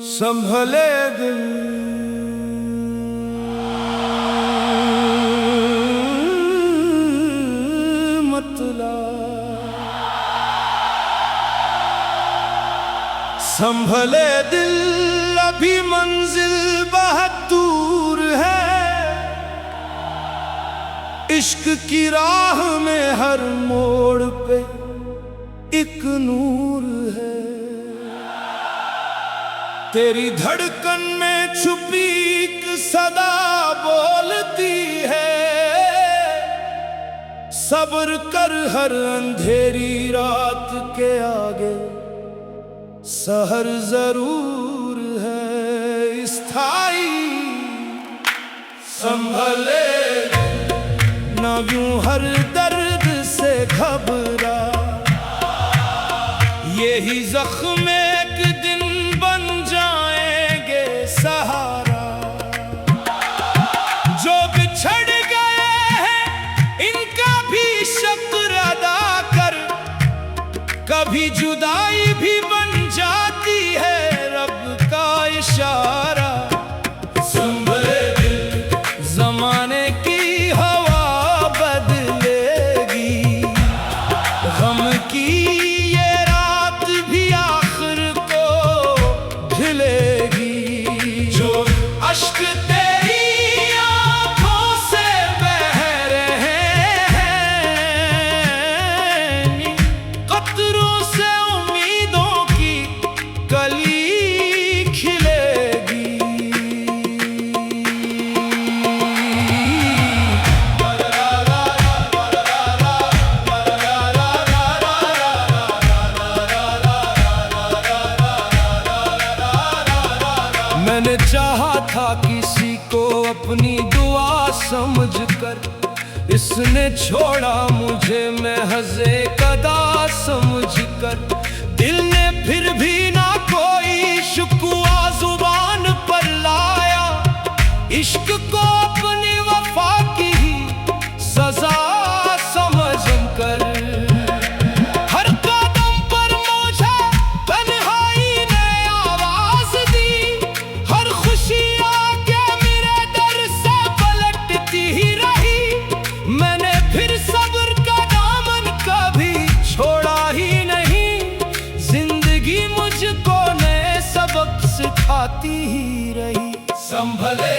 संभले दिल मतला, संभले दिल अभी मंजिल बहुत दूर है। इश्क की राह में हर मोड़ पे एक नूर है। तेरी धड़कन में छुपी एक सदा बोलती है, सब्र कर हर अंधेरी रात के आगे सहर जरूर है स्थाई। संभले ना यूं हर दर्द से घबरा, यही जख्म एक दिन बन जाएंगे सहारा। जो बिछड़ गए हैं इनका भी शुक्र अदा कर, कभी जुदाई भी बन जाती है रब का इशारा। संभले दिल जमाने की हवा बदलेगी, गम की ये रात भी आखिर को ढलेगी। जो अश्क तेरी आंखों से बह रहे हैं, कतरों से उम्मीदों की कली खिलेगी। मैंने चाहा था किसी को अपनी दुआ समझकर, इसने छोड़ा मुझे महज़े कदा समझकर। दिल ने फिर भी ना कोई शुक्वा जुबान पर लाया, इश्क को अपनी वफा की ही सजा समझकर। हर कदम पर मुझे तन्हाई ने आवाज दी, हर खुशी आके मेरे दर से पलटती ही रही। मैंने फिर सब्र का दामन कभी छोड़ा ही नहीं, जिंदगी मुझको नए सबक सिखाती ही रही। संभले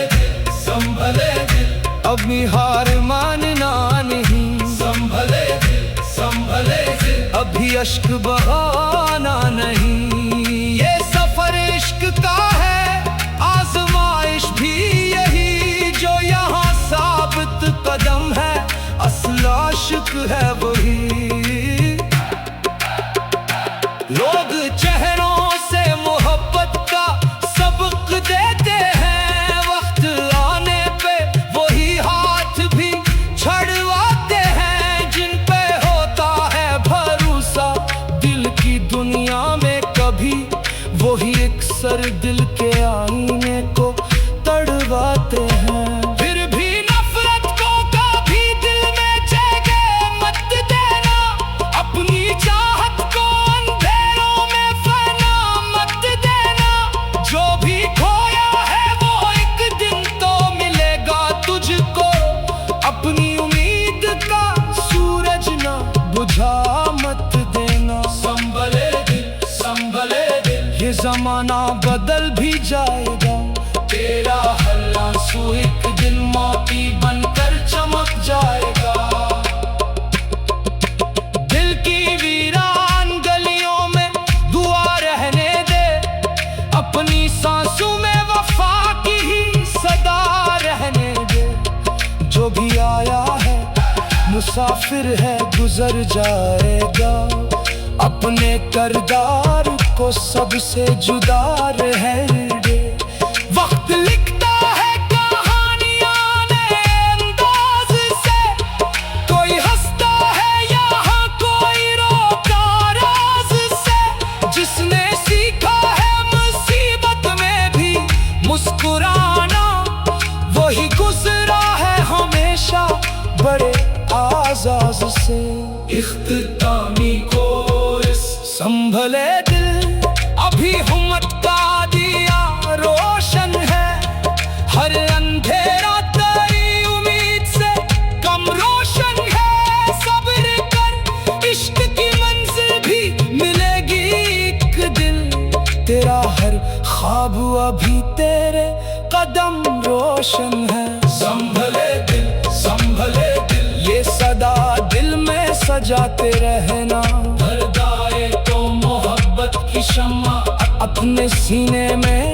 दिल अभी हार मानना नहीं, संभले दिल अभी अश्क बहाना नहीं। ये सफर इश्क का है आजमाइश भी यही, जो यहाँ साबित कदम है असल आशिक है वही। लोग चेहरों से मोहब्बत का सबक देते हैं, वक्त आने पे वही हाथ भी छड़वाते हैं। जिन पे होता है भरोसा दिल की दुनिया में कभी, वही अक्सर दिल के आईने को तड़वाते हैं। फिर भी नफरत को कभी दिल में जगह मत देना, अपनी चाहत को अंधेरों में फना मत देना। जो भी खोया है वो एक दिन तो मिलेगा तुझको, अपनी उम्मीद का सूरज ना बुझा मत देना। संभले दिल ये जमाना बदल भी जाएगा, तेरा हर आंसू एक दिन मोती बनकर चमक जाएगा। दिल की वीरान गलियों में दुआ रहने दे, अपनी सांसों में वफा की ही सदा रहने दे। जो भी आया है मुसाफिर है गुजर जाएगा, अपने करदार को सबसे जुदा रहने दे। वक्त लिखता है कहानियां नए अंदाज से, कोई हंसता है यहाँ कोई रोता राज से। जिसने सीखा है मुसीबत में भी मुस्कुराना, वही गुजरा है हमेशा बड़े आजाज से। इख्तितामी कोर्स संभले दिल भी हिम्मत का दिया रोशन है। हर अंधेरा तेरी उम्मीद से कम रोशन है। सब्र कर, इश्क की मंजिल भी मिलेगी एक दिन। तेरा हर ख्वाब अभी तेरे कदम रोशन है। संभले दिल ये सदा दिल में सजाते रहना। हर दाए तो मोहब्बत की शम्मा अपने सीने में